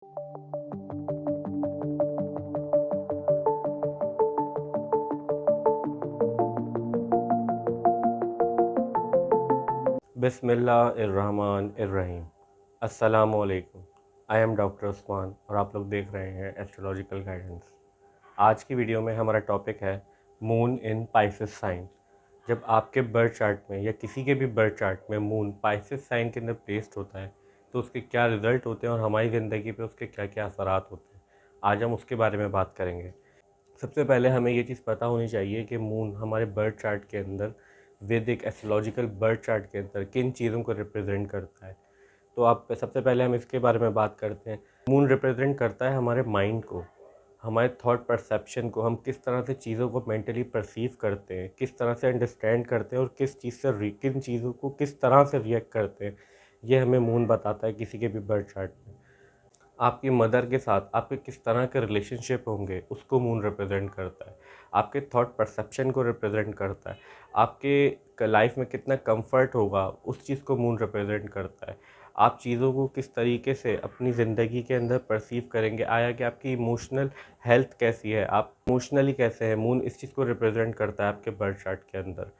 बिस्मिल्लाहिर्रहमानिर्रहीम। अस्सलामुअलैकुम। I am doctor Usman और आप लोग देख रहे हैं एस्ट्रोलॉजिकल गाइडेंस। आज की वीडियो में हमारा टॉपिक है मून इन पाइसेस साइन। जब आपके बर्थ चार्ट में या किसी के भी बर्थ चार्ट में मून पाइसेस साइन के अंदर प्लेस्ड होता है तो उसके क्या रिज़ल्ट होते हैं और हमारी ज़िंदगी पे उसके क्या क्या असरात होते हैं, आज हम उसके बारे में बात करेंगे। सबसे पहले हमें ये चीज़ पता होनी चाहिए कि मून हमारे बर्थ चार्ट के अंदर, वैदिक एस्ट्रोलॉजिकल बर्थ चार्ट के अंदर किन चीज़ों को रिप्रेजेंट करता है। तो आप सबसे पहले हम इसके बारे में बात करते हैं। मून रिप्रेजेंट करता है हमारे माइंड को, हमारे थॉट परसेप्शन को, हम किस तरह से चीज़ों को मेंटली परसीव करते हैं, किस तरह से अंडरस्टैंड करते हैं और किस चीज़ से किन चीज़ों को किस तरह से रिएक्ट करते हैं, ये हमें मून बताता है किसी के भी बर्थ चार्ट में। आपकी मदर के साथ आपके किस तरह के रिलेशनशिप होंगे उसको मून रिप्रेजेंट करता है। आपके थॉट परसेप्शन को रिप्रेजेंट करता है। आपके लाइफ में कितना कंफर्ट होगा उस चीज़ को मून रिप्रेजेंट करता है। आप चीज़ों को किस तरीके से अपनी ज़िंदगी के अंदर परसीव करेंगे, आया कि आपकी इमोशनल हेल्थ कैसी है, आप इमोशनली कैसे हैं, मून इस चीज़ को रिप्रेजेंट करता है आपके बर्थ चार्ट के अंदर।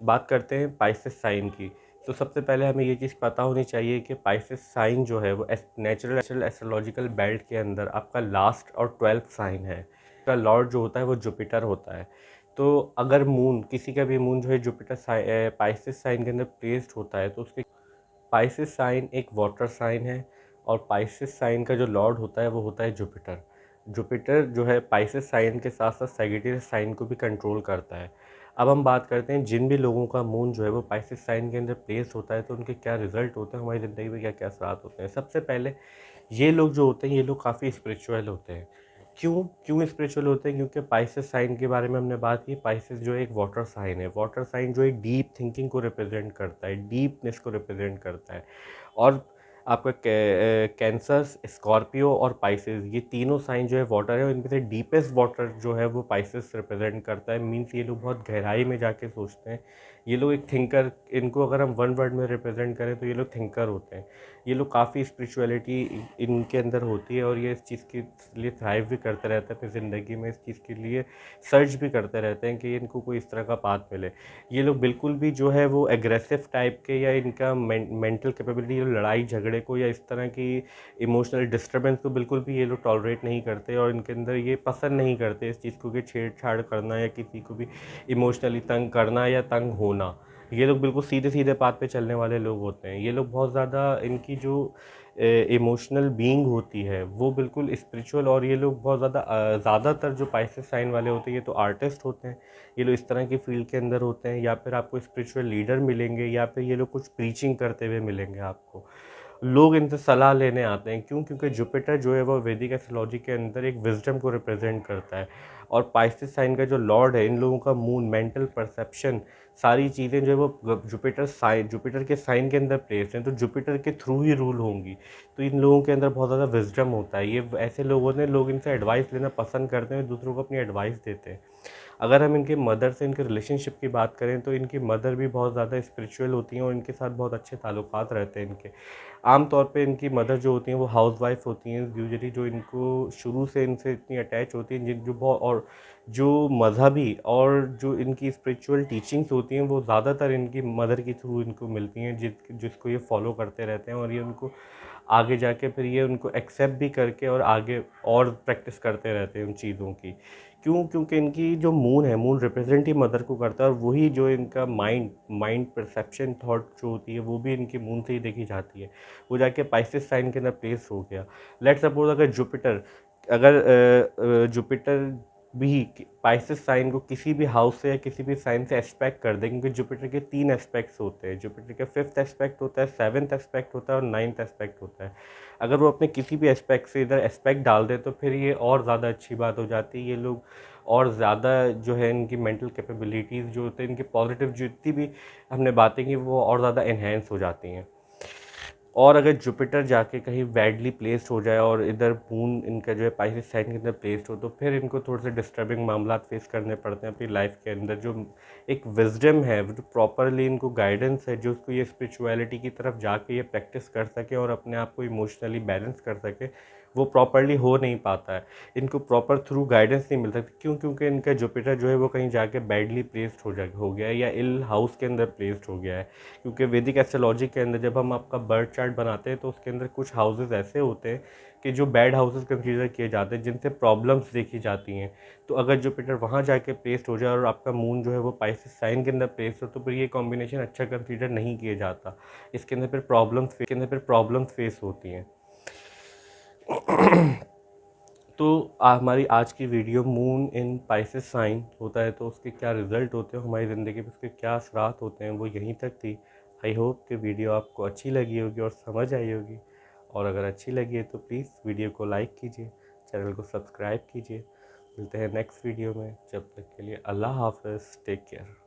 बात करते हैं पाइसेस साइन की। तो सबसे पहले हमें ये चीज़ पता होनी चाहिए कि पाइसेस साइन जो है वो नेचुरल एस्ट्रोलॉजिकल बेल्ट के अंदर आपका लास्ट और 12th साइन है। का लॉर्ड जो होता है वो जुपिटर होता है। तो अगर मून, किसी का भी मून जो है जुपिटर पाइसेस साइन के अंदर प्लेस्ड होता है तो उसके पाइसेस साइन एक वाटर साइन है और पाइसेस साइन का जो लॉर्ड होता है वो होता है जुपिटर। जुपिटर जो है पाइसेस साइन के साथ साथ सैजिटेरियस साइन को भी कंट्रोल करता है। अब हम बात करते हैं जिन भी लोगों का मून जो है वो पाइसेस साइन के अंदर प्लेस होता है तो उनके क्या रिजल्ट होते हैं, हमारी ज़िंदगी में क्या क्या असरात होते हैं। सबसे पहले ये लोग जो होते हैं ये लोग काफ़ी स्पिरिचुअल होते हैं। क्यों क्यों स्पिरिचुअल होते हैं? क्योंकि पाइसेस साइन के बारे में हमने बात की। पाइसेस जो है एक वाटर साइन है। वाटर साइन जो एक डीप थिंकिंग को रिप्रेजेंट करता है, डीपनेस को रिप्रेजेंट करता है। और आपका कैंसर, स्कॉर्पियो और पाइसेस, ये तीनों साइन जो है वाटर है और इनमें से डीपेस्ट वाटर जो है वो पाइसेस रिप्रेजेंट करता है। मीन्स ये लोग बहुत गहराई में जाके सोचते हैं। ये लोग एक थिंकर, इनको अगर हम वन वर्ड में रिप्रेजेंट करें तो ये लोग थिंकर होते हैं। ये लोग काफ़ी स्पिरिचुअलिटी इनके अंदर होती है और ये इस चीज़ के लिए थ्राइव भी करते रहते हैं अपनी ज़िंदगी में। इस चीज़ के लिए सर्च भी करते रहते हैं कि इनको कोई इस तरह का पाथ मिले। ये लोग बिल्कुल भी जो है वो एग्रेसिव टाइप के या इनका मेंटल कैपेबिलिटी, लड़ाई झगड़े को या इस तरह की इमोशनल डिस्टर्बेंस को बिल्कुल भी ये लोग टॉलरेट नहीं करते और इनके अंदर ये पसंद नहीं करते इस चीज़ को कि छेड़छाड़ करना या किसी को भी इमोशनली तंग करना या तंग होना। ये लोग बिल्कुल सीधे सीधे पाथ पे चलने वाले लोग होते हैं। ये लोग बहुत ज़्यादा, इनकी जो इमोशनल बीइंग होती है वो बिल्कुल स्पिरिचुअल, और ये लोग बहुत ज़्यादा ज़्यादातर जो पाइसेस साइन वाले होते हैं ये तो आर्टिस्ट होते हैं। ये लोग इस तरह की फील्ड के अंदर होते हैं, या फिर आपको स्पिरिचुअल लीडर मिलेंगे या फिर ये लोग कुछ प्रीचिंग करते हुए मिलेंगे आपको। लोग इनसे सलाह लेने आते हैं। क्यों? क्योंकि जुपिटर जो है वो वैदिक एस्ट्रोलॉजी के अंदर एक विजडम को रिप्रेजेंट करता है और पाइसेस साइन का जो लॉर्ड है, इन लोगों का मून, मेंटल परसेप्शन, सारी चीज़ें जो है वो जुपिटर के साइन के अंदर प्लेस हैं तो जुपिटर के थ्रू ही रूल होंगी। तो इन लोगों के अंदर बहुत ज़्यादा विजडम होता है। ये ऐसे लोगों ने, लोग इनसे एडवाइस लेना पसंद करते हैं, दूसरों को अपनी एडवाइस देते हैं। अगर हम इनके मदर से, इनके रिलेशनशिप की बात करें तो इनकी मदर भी बहुत ज़्यादा स्पिरिचुअल होती हैं और इनके साथ बहुत अच्छे ताल्लुकात रहते हैं इनके। आम तौर पे इनकी मदर जो होती हैं वो हाउसवाइफ होती हैं यूजुअली, जो इनको शुरू से इनसे इतनी अटैच होती हैं, जिन जो बहुत, और जो मज़हबी और जो इनकी स्पिरिचुअल टीचिंग्स होती हैं वो ज़्यादातर इनकी मदर के थ्रू इनको मिलती हैं, जिसको ये फॉलो करते रहते हैं और ये उनको आगे जाके फिर ये उनको एक्सेप्ट भी करके और आगे और प्रैक्टिस करते रहते हैं उन चीज़ों की। क्यों? क्योंकि इनकी जो मून है, मून रिप्रेजेंट ही मदर को करता है और वही जो इनका माइंड परसेप्शन, थॉट जो होती है वो भी इनकी मून से ही देखी जाती है। वो जाके पाइसेस साइन के अंदर प्लेस हो गया। लेट्स सपोज अगर जुपिटर भी पाइसेस साइन को किसी भी हाउस से या किसी भी साइन से एस्पेक्ट कर दे, क्योंकि जुपिटर के 3 एस्पेक्ट्स होते हैं। जुपिटर का 5th एस्पेक्ट होता है, 7th एस्पेक्ट होता है और 9th एस्पेक्ट होता है। अगर वो अपने किसी भी एस्पेक्ट से इधर एस्पेक्ट डाल दे तो फिर ये और ज़्यादा अच्छी बात हो जाती है। ये लोग और ज़्यादा जो है इनकी मेंटल कैपेबिलिटीज़ जो होते हैं, इनकी पॉजिटिव जितनी भी हमने बातें की वो और ज़्यादा इन्हेंस हो जाती हैं। और अगर जुपिटर जाके कहीं बैडली प्लेस्ड हो जाए और इधर मून इनका जो है पाइसेस साइन के अंदर प्लेस्ड हो, तो फिर इनको थोड़े से डिस्टर्बिंग मामला फेस करने पड़ते हैं अपनी लाइफ के अंदर। जो एक विजडम है, जो प्रॉपरली इनको गाइडेंस है, जो उसको ये स्पिरिचुअलिटी की तरफ जाके ये प्रैक्टिस कर सके और अपने आप को इमोशनली बैलेंस कर सके, वो प्रॉपरली हो नहीं पाता है। इनको प्रॉपर थ्रू गाइडेंस नहीं मिलता। क्यों? क्योंकि इनका जुपिटर जो है वो कहीं जाके बैडली प्लेस्ड हो गया है या इल हाउस के अंदर प्लेस्ड हो गया है। क्योंकि वैदिक एस्ट्रोलॉजी के अंदर जब हम आपका बर्थ चार्ट बनाते हैं तो उसके अंदर कुछ हाउसेस ऐसे होते हैं कि जो बैड हाउसेस कंसीडर किए जाते हैं, जिनसे प्रॉब्लम्स देखी जाती हैं। तो अगर जुपिटर वहाँ जाके प्लेस्ड हो जाए और आपका मून जो है वो पाइसेस साइन के अंदर प्लेस्ड हो, तो फिर ये कॉम्बिनेशन अच्छा कंसीडर नहीं किया जाता। इसके अंदर फिर प्रॉब्लम्स फेस होती हैं। तो हमारी आज की video moon in Pisces sign होता है तो उसके क्या रिज़ल्ट होते हैं, हमारी ज़िंदगी में उसके क्या असरात होते हैं, वो यहीं तक थी। आई होप कि वीडियो आपको अच्छी लगी होगी और समझ आई होगी। और अगर अच्छी लगी है तो प्लीज़ वीडियो को लाइक कीजिए, चैनल को सब्सक्राइब कीजिए। मिलते हैं नेक्स्ट वीडियो में। जब तक के लिए अल्लाह हाफ़िज़, टेक केयर।